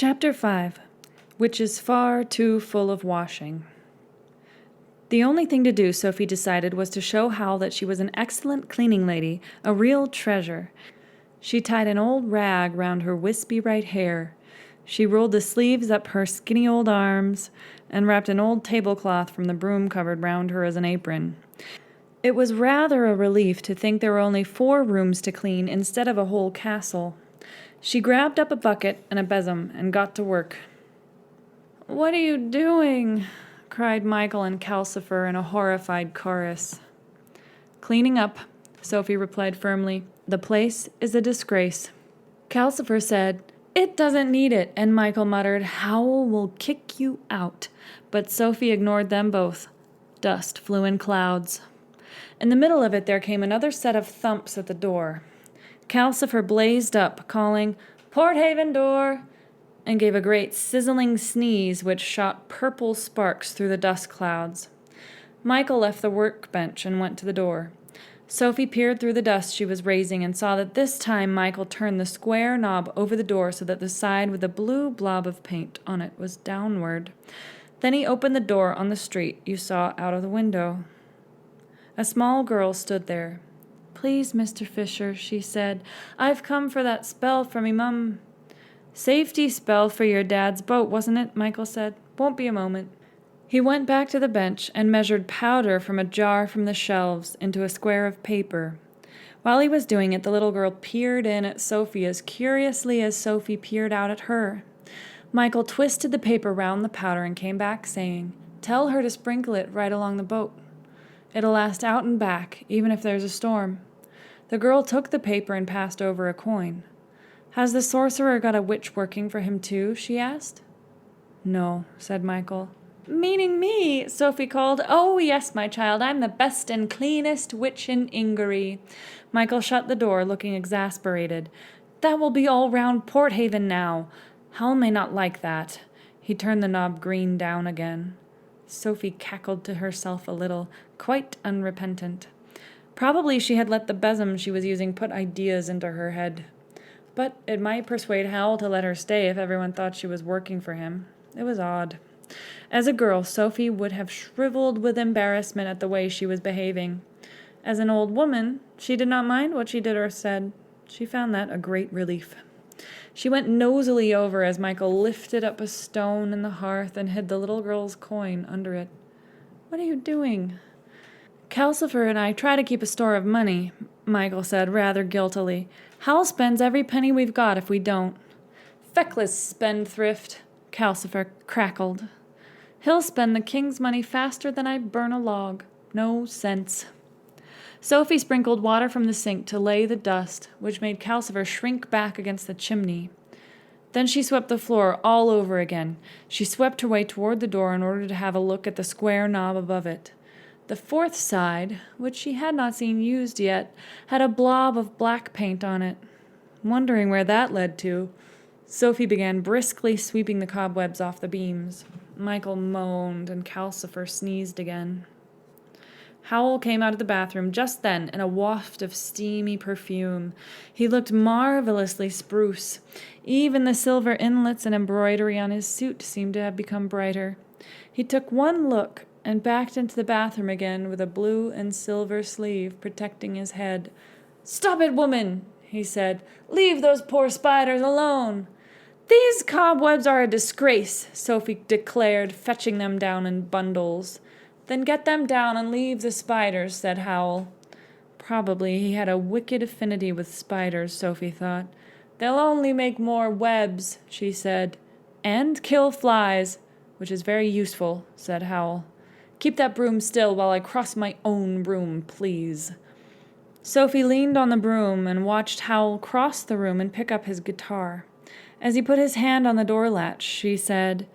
Chapter 5, which is far too full of washing. The only thing to do, Sophie decided, was to show Howl that she was an excellent cleaning lady, a real treasure. She tied an old rag round her wispy right hair. She rolled the sleeves up her skinny old arms and wrapped an old tablecloth from the broom cupboard round her as an apron. It was rather a relief to think there were only 4 rooms to clean instead of a whole castle. She grabbed up a bucket and a besom and got to work. "What are you doing?" cried Michael and Calcifer in a horrified chorus. "Cleaning up," Sophie replied firmly. "The place is a disgrace." Calcifer said, "It doesn't need it," and Michael muttered, "Howl will kick you out." But Sophie ignored them both. Dust flew in clouds. In the middle of it there came another set of thumps at the door. Calcifer blazed up, calling, "Porthaven door!" and gave a great sizzling sneeze which shot purple sparks through the dust clouds. Michael left the workbench and went to the door. Sophie peered through the dust she was raising and saw that this time Michael turned the square knob over the door so that the side with the blue blob of paint on it was downward. Then he opened the door on the street you saw out of the window. A small girl stood there. "Please, Mr. Fisher," she said, "I've come for that spell for me mum." "Safety spell for your dad's boat, wasn't it?" Michael said. "Won't be a moment." He went back to the bench and measured powder from a jar from the shelves into a square of paper. While he was doing it, the little girl peered in at Sophie as curiously as Sophie peered out at her. Michael twisted the paper round the powder and came back, saying, "Tell her to sprinkle it right along the boat. It'll last out and back, even if there's a storm." The girl took the paper and passed over a coin. "Has the sorcerer got a witch working for him too?" she asked. "No," said Michael. "Meaning me," Sophie called. "Oh, yes, my child, I'm the best and cleanest witch in Ingery." Michael shut the door, looking exasperated. "That will be all round Porthaven now. Howl may not like that." He turned the knob green down again. Sophie cackled to herself a little, quite unrepentant. Probably she had let the besom she was using put ideas into her head. But it might persuade Howl to let her stay if everyone thought she was working for him. It was odd. As a girl, Sophie would have shriveled with embarrassment at the way she was behaving. As an old woman, she did not mind what she did or said. She found that a great relief. She went nosily over as Michael lifted up a stone in the hearth and hid the little girl's coin under it. "What are you doing?" "Calcifer and I try to keep a store of money," Michael said rather guiltily. "Howl spends every penny we've got if we don't." "Feckless spendthrift," Calcifer crackled. "He'll spend the king's money faster than I burn a log. No sense." Sophie sprinkled water from the sink to lay the dust, which made Calcifer shrink back against the chimney. Then she swept the floor all over again. She swept her way toward the door in order to have a look at the square knob above it. The 4th side, which she had not seen used yet, had a blob of black paint on it. Wondering where that led to, Sophie began briskly sweeping the cobwebs off the beams. Michael moaned and Calcifer sneezed again. Howl came out of the bathroom just then in a waft of steamy perfume. He looked marvelously spruce. Even the silver inlets and embroidery on his suit seemed to have become brighter. He took one look and backed into the bathroom again with a blue and silver sleeve protecting his head. "Stop it, woman," he said. "Leave those poor spiders alone." "These cobwebs are a disgrace," Sophie declared, fetching them down in bundles. "Then get them down and leave the spiders," said Howl. Probably he had a wicked affinity with spiders, Sophie thought. "They'll only make more webs," she said. "And kill flies, which is very useful," said Howl. "Keep that broom still while I cross my own broom, please." Sophie leaned on the broom and watched Howl cross the room and pick up his guitar. As he put his hand on the door latch, she said,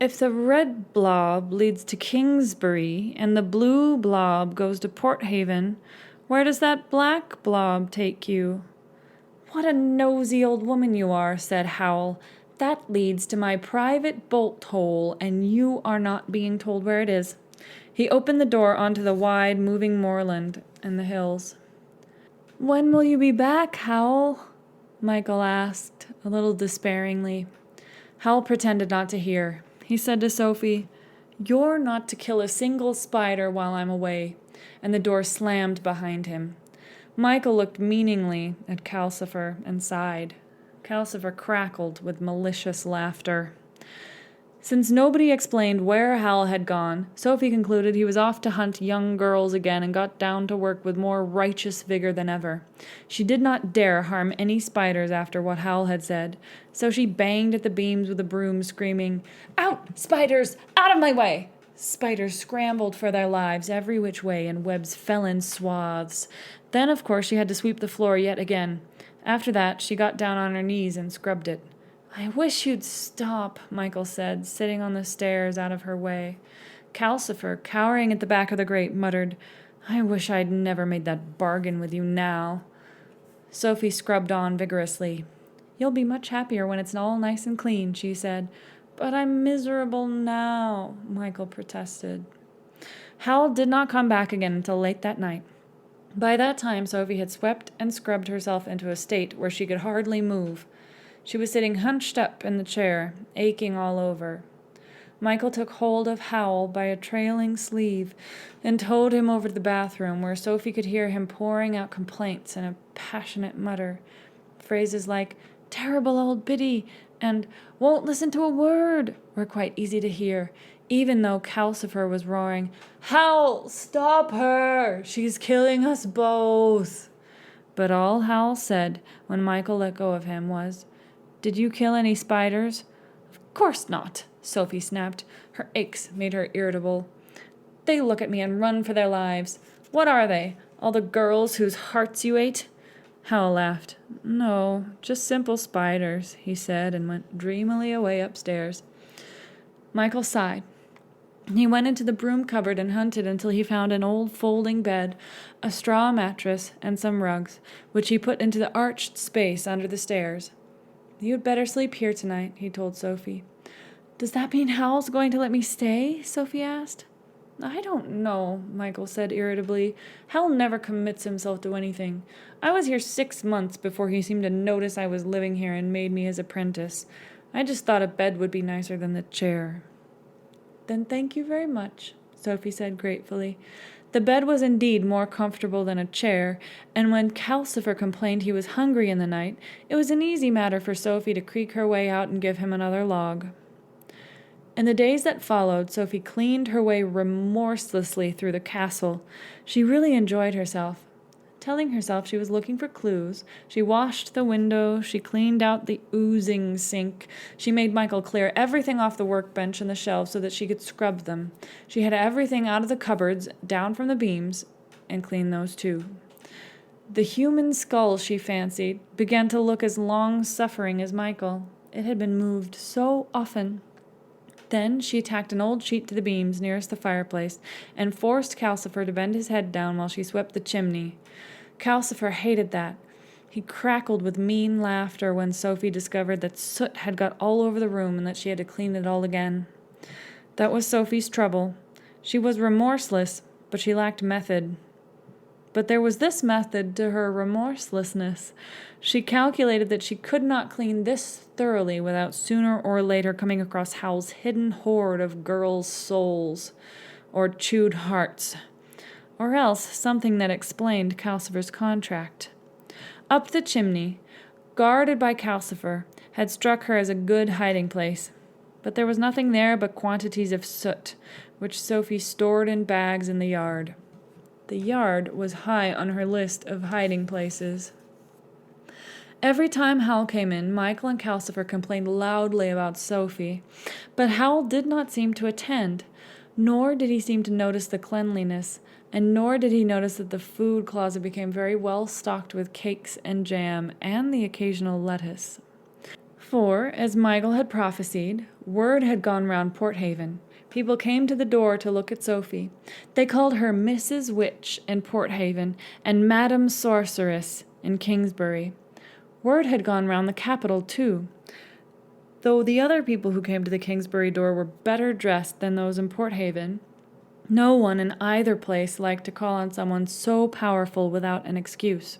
"If the red blob leads to Kingsbury and the blue blob goes to Porthaven, where does that black blob take you?" "What a nosy old woman you are," said Howl. "That leads to my private bolt hole, and you are not being told where it is." He opened the door onto the wide, moving moorland and the hills. "When will you be back, Howl?" Michael asked, a little despairingly. Hal pretended not to hear. He said to Sophie, "You're not to kill a single spider while I'm away," and the door slammed behind him. Michael looked meaningly at Calcifer and sighed. Calcifer crackled with malicious laughter. Since nobody explained where Hal had gone, Sophie concluded he was off to hunt young girls again and got down to work with more righteous vigor than ever. She did not dare harm any spiders after what Hal had said, so she banged at the beams with a broom, screaming, "Out, spiders! Out of my way!" Spiders scrambled for their lives every which way, and webs fell in swaths. Then, of course, she had to sweep the floor yet again. After that, she got down on her knees and scrubbed it. "I wish you'd stop," Michael said, sitting on the stairs out of her way. Calcifer, cowering at the back of the grate, muttered, "I wish I'd never made that bargain with you now." Sophie scrubbed on vigorously. "You'll be much happier when it's all nice and clean," she said. "But I'm miserable now," Michael protested. Hal did not come back again until late that night. By that time, Sophie had swept and scrubbed herself into a state where she could hardly move. She was sitting hunched up in the chair, aching all over. Michael took hold of Howl by a trailing sleeve and towed him over to the bathroom, where Sophie could hear him pouring out complaints in a passionate mutter. Phrases like, "Terrible old Biddy," and "won't listen to a word," were quite easy to hear, even though Calcifer was roaring, "Howl, stop her! She's killing us both!" But all Howl said when Michael let go of him was, "Did you kill any spiders?" "Of course not," Sophie snapped. Her aches made her irritable. "They look at me and run for their lives. What are they? All the girls whose hearts you ate?" Hal laughed. "No, just simple spiders," he said, and went dreamily away upstairs. Michael sighed. He went into the broom cupboard and hunted until he found an old folding bed, a straw mattress, and some rugs, which he put into the arched space under the stairs. "You'd better sleep here tonight," he told Sophie. "Does that mean Hal's going to let me stay?" Sophie asked. "I don't know," Michael said irritably. "Hal never commits himself to anything. I was here 6 months before he seemed to notice I was living here and made me his apprentice. I just thought a bed would be nicer than the chair." "Then thank you very much," Sophie said gratefully. The bed was indeed more comfortable than a chair, and when Calcifer complained he was hungry in the night, it was an easy matter for Sophie to creak her way out and give him another log. In the days that followed, Sophie cleaned her way remorselessly through the castle. She really enjoyed herself. Telling herself she was looking for clues, she washed the window, she cleaned out the oozing sink, she made Michael clear everything off the workbench and the shelves so that she could scrub them. She had everything out of the cupboards, down from the beams, and cleaned those too. The human skull, she fancied, began to look as long-suffering as Michael. It had been moved so often. Then she tacked an old sheet to the beams nearest the fireplace and forced Calcifer to bend his head down while she swept the chimney. Calcifer hated that. He crackled with mean laughter when Sophie discovered that soot had got all over the room and that she had to clean it all again. That was Sophie's trouble. She was remorseless, but she lacked method. But there was this method to her remorselessness. She calculated that she could not clean this thoroughly without sooner or later coming across Hal's hidden hoard of girls' souls, or chewed hearts, or else something that explained Calcifer's contract. Up the chimney, guarded by Calcifer, had struck her as a good hiding place, but there was nothing there but quantities of soot, which Sophie stored in bags in the yard. The yard was high on her list of hiding places. Every time Hal came in, Michael and Calcifer complained loudly about Sophie, but Hal did not seem to attend, nor did he seem to notice the cleanliness, and nor did he notice that the food closet became very well stocked with cakes and jam, and the occasional lettuce. For, as Michael had prophesied, word had gone round Porthaven. People came to the door to look at Sophie. They called her Mrs. Witch in Porthaven and Madam Sorceress in Kingsbury. Word had gone round the capital, too. Though the other people who came to the Kingsbury door were better dressed than those in Porthaven, no one in either place liked to call on someone so powerful without an excuse.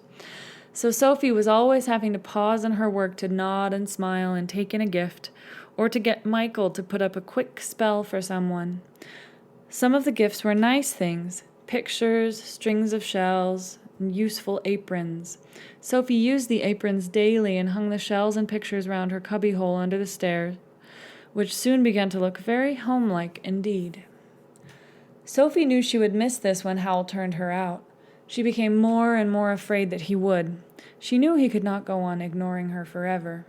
So Sophie was always having to pause in her work to nod and smile and take in a gift, or to get Michael to put up a quick spell for someone. Some of the gifts were nice things: pictures, strings of shells, and useful aprons. Sophie used the aprons daily and hung the shells and pictures round her cubbyhole under the stairs, which soon began to look very homelike indeed. Sophie knew she would miss this when Howl turned her out. She became more and more afraid that he would. She knew he could not go on ignoring her forever.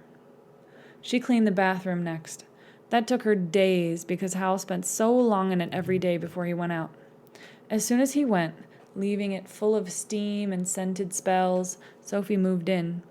She cleaned the bathroom next. That took her days because Howl spent so long in it every day before he went out. As soon as he went, leaving it full of steam and scented spells, Sophie moved in.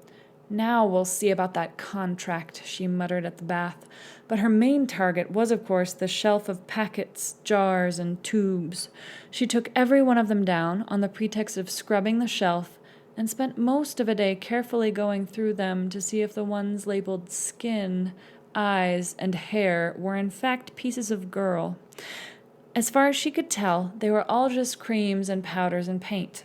Now we'll see about that contract, she muttered at the bath. But her main target was, of course, the shelf of packets, jars, and tubes. She took every one of them down on the pretext of scrubbing the shelf, and spent most of a day carefully going through them to see if the ones labeled skin, eyes, and hair were in fact pieces of girl. As far as she could tell, they were all just creams and powders and paint.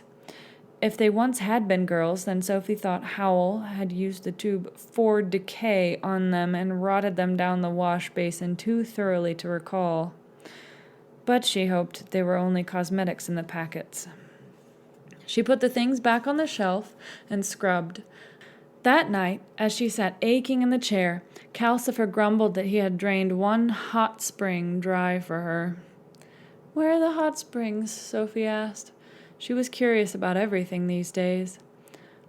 If they once had been girls, then Sophie thought Howl had used the tube for decay on them and rotted them down the wash basin too thoroughly to recall. But she hoped they were only cosmetics in the packets. She put the things back on the shelf and scrubbed. That night, as she sat aching in the chair, Calcifer grumbled that he had drained one hot spring dry for her. "Where are the hot springs?" Sophie asked. She was curious about everything these days.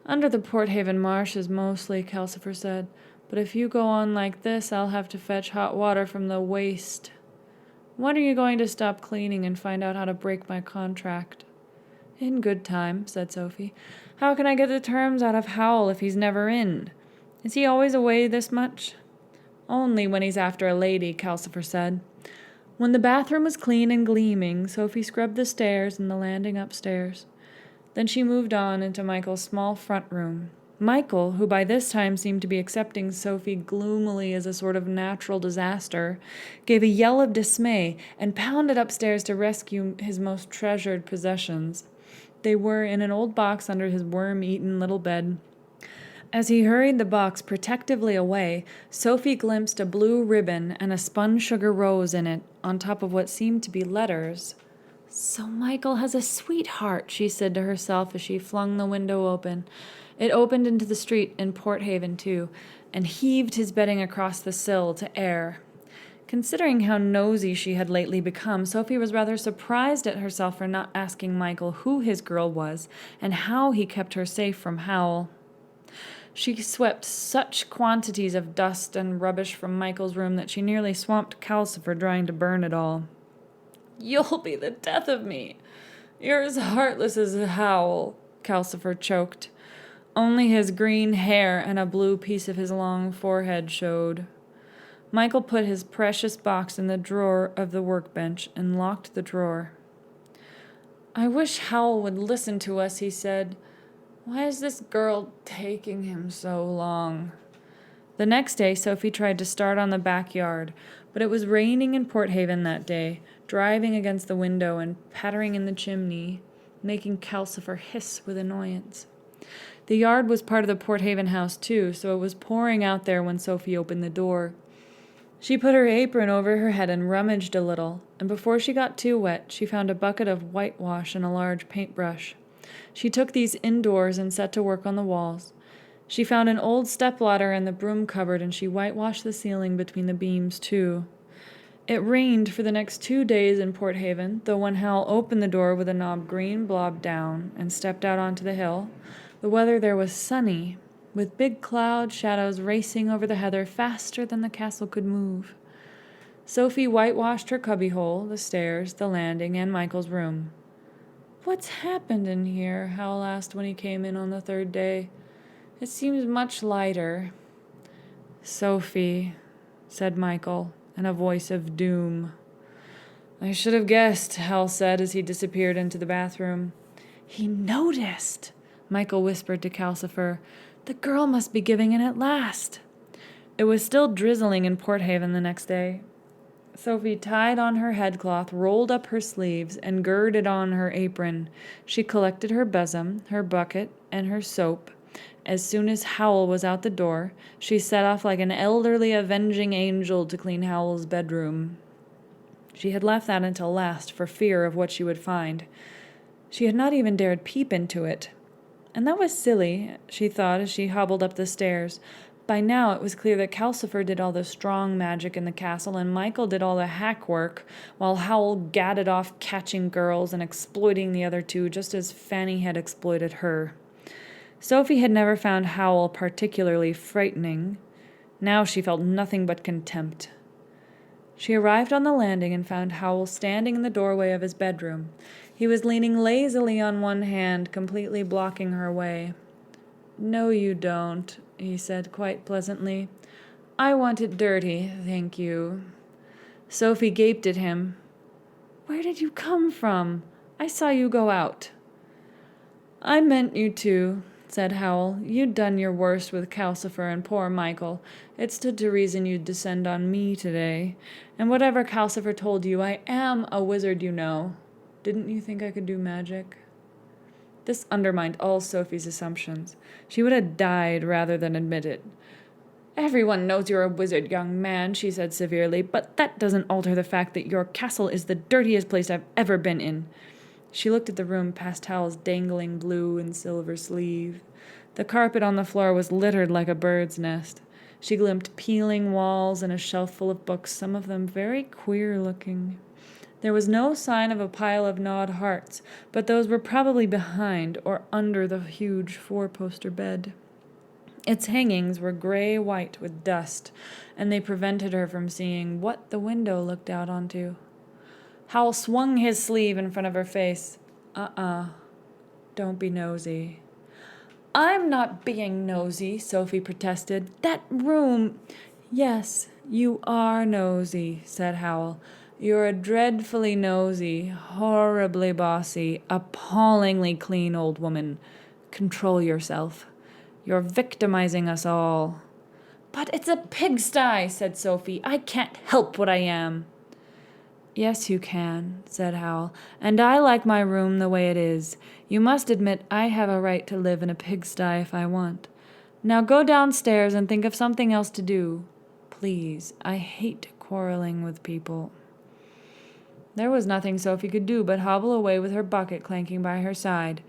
"Under the Port Haven marshes mostly," Calcifer said. "But if you go on like this, I'll have to fetch hot water from the waste." "When are you going to stop cleaning and find out how to break my contract?" "In good time," said Sophie. "How can I get the terms out of Howl if he's never in? Is he always away this much?" "Only when he's after a lady," Calcifer said. When the bathroom was clean and gleaming, Sophie scrubbed the stairs and the landing upstairs. Then she moved on into Michael's small front room. Michael, who by this time seemed to be accepting Sophie gloomily as a sort of natural disaster, gave a yell of dismay and pounded upstairs to rescue his most treasured possessions. They were in an old box under his worm-eaten little bed. As he hurried the box protectively away, Sophie glimpsed a blue ribbon and a spun sugar rose in it, on top of what seemed to be letters. "So Michael has a sweetheart," she said to herself as she flung the window open. It opened into the street in Port Haven, too, and heaved his bedding across the sill to air. Considering how nosy she had lately become, Sophie was rather surprised at herself for not asking Michael who his girl was and how he kept her safe from Howl. She swept such quantities of dust and rubbish from Michael's room that she nearly swamped Calcifer trying to burn it all. "You'll be the death of me. You're as heartless as a Howl," Calcifer choked. Only his green hair and a blue piece of his long forehead showed. Michael put his precious box in the drawer of the workbench and locked the drawer. "I wish Howl would listen to us," he said. "Why is this girl taking him so long?" The next day, Sophie tried to start on the backyard, but it was raining in Port Haven that day, driving against the window and pattering in the chimney, making Calcifer hiss with annoyance. The yard was part of the Port Haven house, too, so it was pouring out there when Sophie opened the door. She put her apron over her head and rummaged a little, and before she got too wet, she found a bucket of whitewash and a large paintbrush. She took these indoors and set to work on the walls. She found an old stepladder in the broom cupboard, and she whitewashed the ceiling between the beams, too. It rained for the next 2 days in Port Haven, though when Hal opened the door with a knob green blob down and stepped out onto the hill, the weather there was sunny, with big cloud shadows racing over the heather faster than the castle could move. Sophie whitewashed her cubbyhole, the stairs, the landing, and Michael's room. "What's happened in here?" Hal asked when he came in on the third day. "It seems much lighter." "Sophie," said Michael, in a voice of doom. "I should have guessed," Hal said as he disappeared into the bathroom. "He noticed," Michael whispered to Calcifer. "The girl must be giving in at last." It was still drizzling in Port Haven the next day. Sophie tied on her headcloth, rolled up her sleeves, and girded on her apron. She collected her besom, her bucket, and her soap, As soon as Howl was out the door, she set off like an elderly avenging angel to clean Howl's bedroom. She had left that until last for fear of what she would find. She had not even dared peep into it. And that was silly, she thought as she hobbled up the stairs. By now it was clear that Calcifer did all the strong magic in the castle and Michael did all the hack work, while Howl gadded off catching girls and exploiting the other two just as Fanny had exploited her. Sophie had never found Howl particularly frightening. Now she felt nothing but contempt. She arrived on the landing and found Howl standing in the doorway of his bedroom. He was leaning lazily on one hand, completely blocking her way. "No, you don't," he said quite pleasantly. "I want it dirty, thank you." Sophie gaped at him. "Where did you come from? I saw you go out." "I meant you to," said Howl. "You'd done your worst with Calcifer and poor Michael. It stood to reason you'd descend on me today. And whatever Calcifer told you, I am a wizard, you know. Didn't you think I could do magic?" This undermined all Sophie's assumptions. She would have died rather than admit it. "Everyone knows you're a wizard, young man," she said severely, "but that doesn't alter the fact that your castle is the dirtiest place I've ever been in." She looked at the room past Howl's dangling blue and silver sleeve. The carpet on the floor was littered like a bird's nest. She glimpsed peeling walls and a shelf full of books, some of them very queer-looking. There was no sign of a pile of gnawed hearts, but those were probably behind or under the huge four-poster bed. Its hangings were gray-white with dust, and they prevented her from seeing what the window looked out onto. Howl swung his sleeve in front of her face. Don't be nosy." "I'm not being nosy," Sophie protested. "That room—" "Yes, you are nosy," said Howl. "You're a dreadfully nosy, horribly bossy, appallingly clean old woman. Control yourself. You're victimizing us all." "But it's a pigsty," said Sophie. "I can't help what I am." "Yes, you can," said Howl, "and I like my room the way it is. You must admit I have a right to live in a pigsty if I want. Now go downstairs and think of something else to do. Please, I hate quarreling with people." There was nothing Sophie could do but hobble away with her bucket clanking by her side.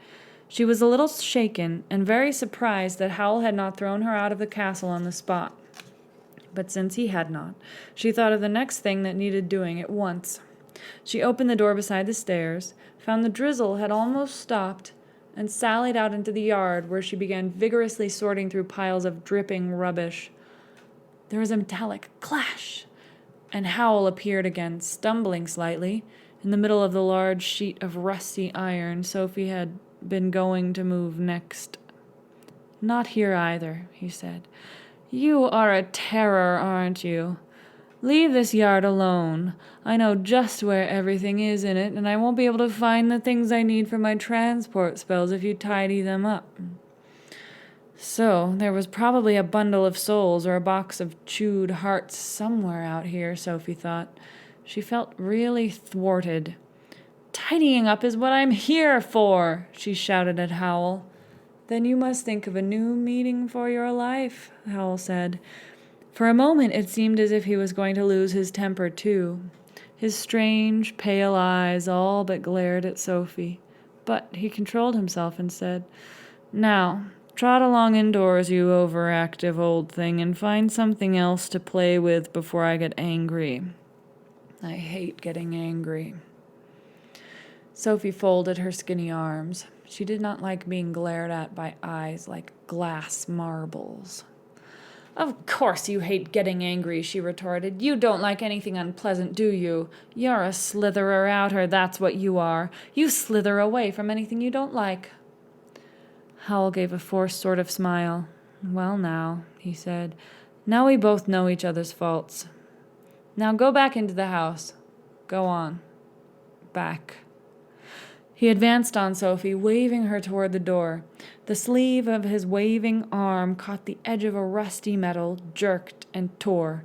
She was a little shaken and very surprised that Howl had not thrown her out of the castle on the spot. But since he had not, she thought of the next thing that needed doing at once. She opened the door beside the stairs, found the drizzle had almost stopped, and sallied out into the yard, where she began vigorously sorting through piles of dripping rubbish. There was a metallic clash, and Howl appeared again, stumbling slightly, in the middle of the large sheet of rusty iron Sophie had been going to move next. "Not here either," he said. "You are a terror, aren't you? Leave this yard alone. I know just where everything is in it, and I won't be able to find the things I need for my transport spells if you tidy them up." So there was probably a bundle of souls or a box of chewed hearts somewhere out here, Sophie thought. She felt really thwarted. "Tidying up is what I'm here for," she shouted at Howl. "Then you must think of a new meaning for your life," Howl said. For a moment it seemed as if he was going to lose his temper too. His strange, pale eyes all but glared at Sophie. But he controlled himself and said, "Now, trot along indoors, you overactive old thing, and find something else to play with before I get angry. I hate getting angry." Sophie folded her skinny arms. She did not like being glared at by eyes like glass marbles. "Of course you hate getting angry," she retorted. "You don't like anything unpleasant, do you? You're a slitherer-outer, that's what you are. You slither away from anything you don't like." Howl gave a forced sort of smile. "Well now," he said, "now we both know each other's faults. Now go back into the house. Go on. Back." He advanced on Sophie, waving her toward the door. The sleeve of his waving arm caught the edge of a rusty metal, jerked and tore.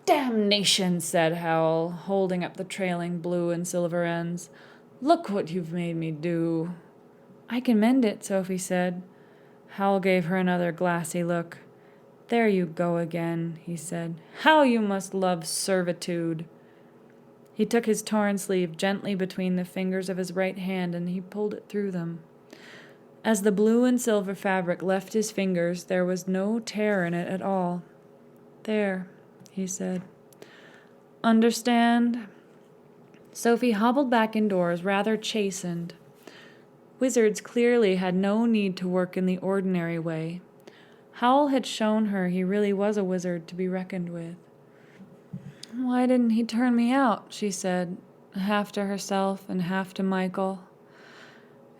"Damnation," said Howl, holding up the trailing blue and silver ends. "Look what you've made me do." "I can mend it," Sophie said. Howl gave her another glassy look. "There you go again," he said. "How you must love servitude." He took his torn sleeve gently between the fingers of his right hand, and he pulled it through them. As the blue and silver fabric left his fingers, there was no tear in it at all. "There," he said. "Understand?" Sophie hobbled back indoors, rather chastened. Wizards clearly had no need to work in the ordinary way. Howl had shown her he really was a wizard to be reckoned with. "Why didn't he turn me out?" she said, half to herself and half to Michael.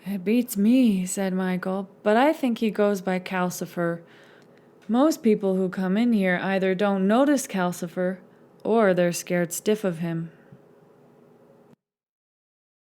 "It beats me," said Michael, "but I think he goes by Calcifer. Most people who come in here either don't notice Calcifer, or they're scared stiff of him."